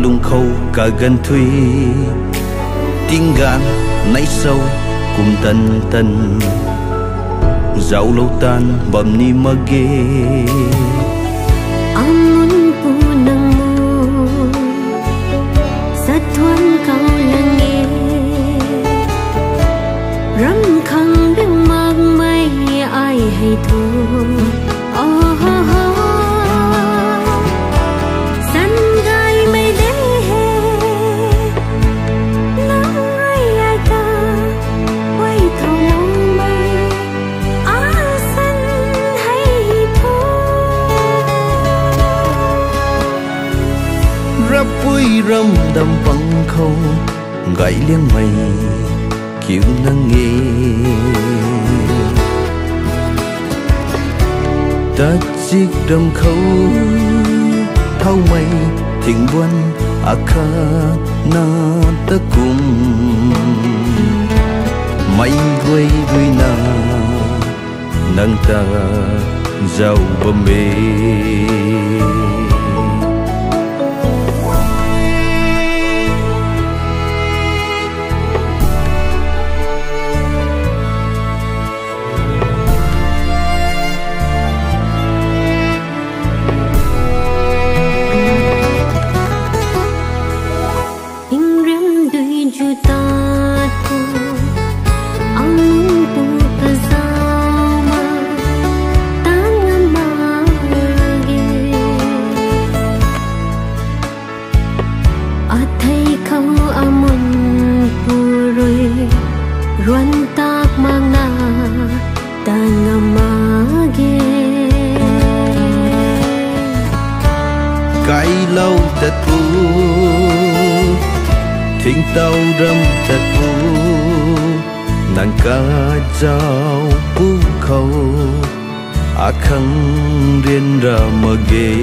lung khâu cả gần thủy tiếng gan nấy sâu cùng tân tân dạo lâu tan bầm ni mơ ghê amun pu nang mu sát thuan câu lắng nghe rắm khăng đừng mang mây ai hay thua râm đâm bằng khâu gãy liêng mây kiểu nắng nghe ta chiếc đâm khâu thâu mây thỉnh buồn akha na ta cùng mây quay đuôi na nâng ta giàu bầm bê thỉnh tàu râm thật phú nàng ca giao phú khâu khăn riêng ra mơ ghê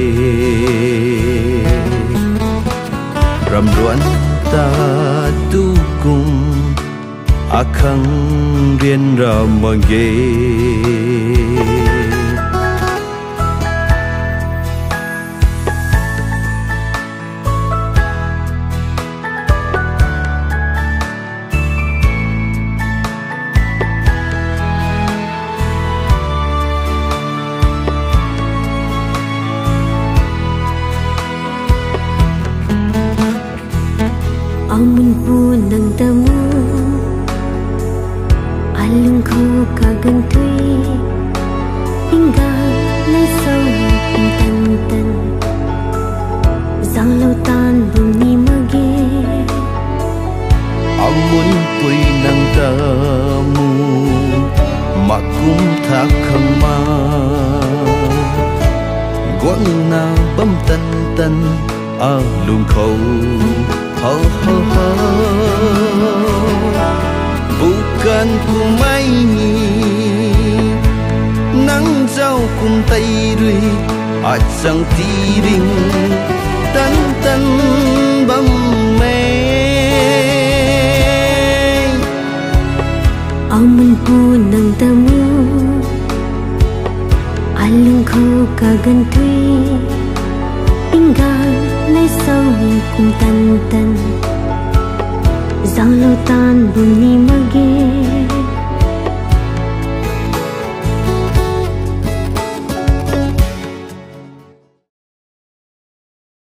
rầm ruan ta tu cùng khăn riêng ra mơ ghê amun pu nang tamu alung khâu cả gần thủy hingga lấy sâu cùng tân tân giang lâu tan bùn ni mơ ghê amun pui nang tamu mà cũng thác khăng ma quăng na bấm tân tân lung khâu bukan ku mai nang jauh kum tay rui achang tiring tan tan bam me amun pu nang tamu alung khâu cả gần thủy inggang lấy sâu cùng tân tân giang lâu tan bùn ni mơ ghê